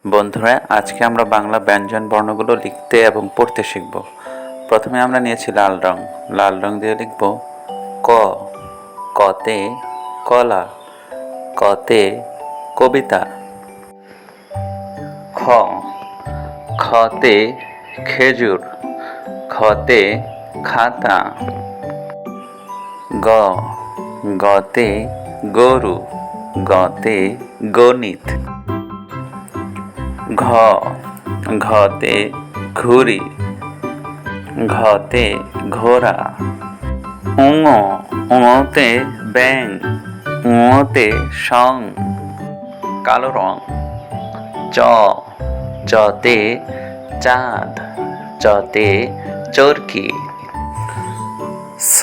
বন্ধুরা, আজকে আমরা বাংলা ব্যঞ্জন বর্ণগুলো লিখতে এবং পড়তে শিখব। প্রথমে আমরা নিয়েছি লাল রং। লাল রং দিয়ে লিখব ক। কতে কলা, কতে কবিতা। খ। খতে খেজুর, খতে খাতা। গ। গতে গরু, গতে গণিত। ঘ। ঘতে ঘুড়ি, ঘতে ঘোড়া। উঙ। উঙতে ব্যাঙ, উঙতে সং। কালো রং। চ। চতে চাঁদ, চতে চরকি। ছ।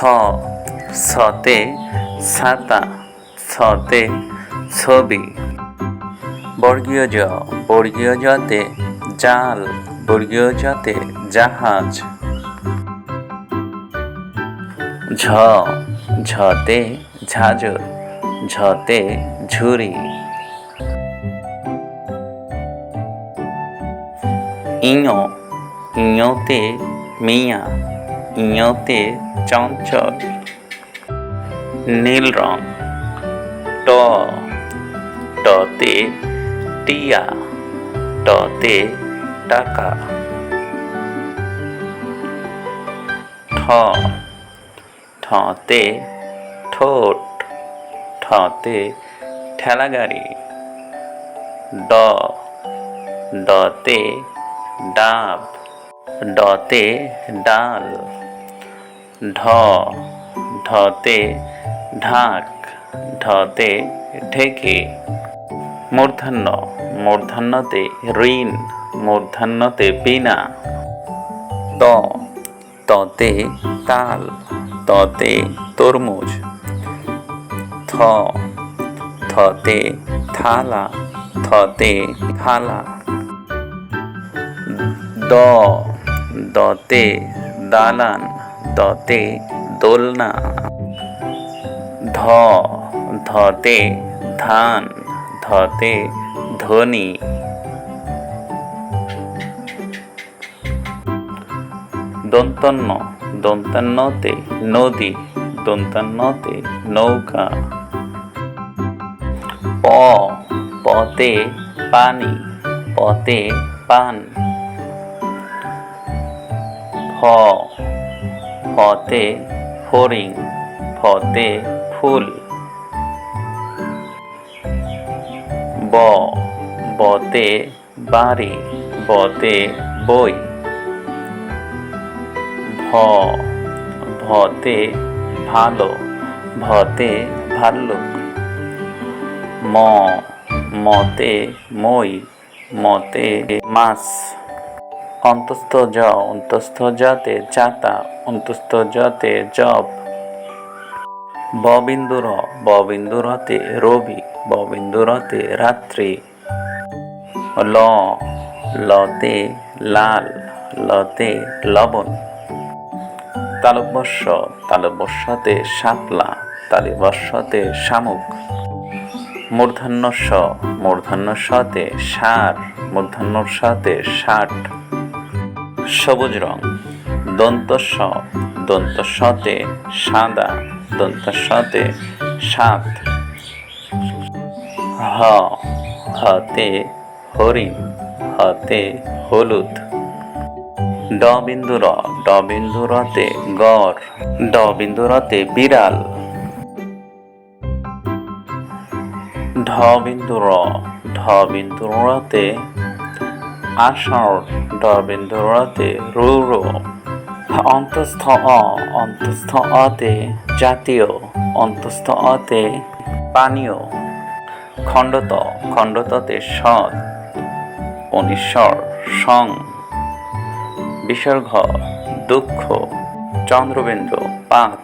ছতে ছাতা, ছতে ছবি। বর্গীয় জ। বর্গীয় জতে জাল, বর্গীয় জতে জাহাজ। ঝ। ঝতে ঝাঁঝর, ঝতে ঝুড়ি। ইঞ। ইঞতে মিয়া, ইঞতে চঞ্চল। নীল রং। ট। টতে টিয়া, টতে টাকা। ঠ। ঠতে ঠোঁট, ঠতে ঠেলাগাড়ি। ড। ডতে ডাব, ডতে ডাল। ঢ। ঢতে ঢাক, ঢতে ঢেকে। মূর্ধন্য। মূর্ধন্যতে ঋণ, মূর্ধন্যতে বীণা। ত। ততে তাল, ততে তরমুজ। থ। থতে থালা, থতে থালা। দ। দতে দালান, দতে দোলনা। ধ। ধতে ধান, ধতে ধনী। দন্ত্যন্ন। দন্ত্যান্নতে নদী, দন্ত্যান্নতে নৌকা। প। পতে পানি, পতে পান। ফ। ফতে ফড়িং, ফতে ফুল। ব। বতে বাড়ি, বতে বই। ভ। ভতে ভালো, ভতে ভাল্লুক। ম। মতে মই, মতে মাছ। অন্তস্থ জ। অন্তস্থ জতে চাতা, অন্তস্থ জতে জব। ববিন্দু র। ববিন্দু রতে রবি, ববিন্দু রতে রাত্রি। ল। লতে লাল, লতে লবণ। তালব্যস্য। তালব্যস্যতে শাপলা, তালব্যস্যতে শামুক। মূর্ধন্য ষ। মূর্ধন্য ষতে ষাঁড়, মূর্ধন্য ষতে ষাট। সবুজ রং। দন্তস্ব। দন্তস্বতে সাদা, দন্তস্বতে সাত। হ। হতে হরিণ, হতে হলুদ। ড বিন্দু র। ড বিন্দু রতে গড়, ড বিন্দু রতে বিড়াল। ঢ বিন্দু র। ঢ বিন্দু রতে আষাঢ়, ড বিন্দু রতে রৌর। অন্তস্থ অ। অন্তস্থ অতে জাতীয়, অন্তস্থ অতে পানীয়। খণ্ডত। খণ্ডততে সৎ, অনিশ্বর সং। বিসর্গ দুঃখ। চন্দ্রবিন্দু ৫।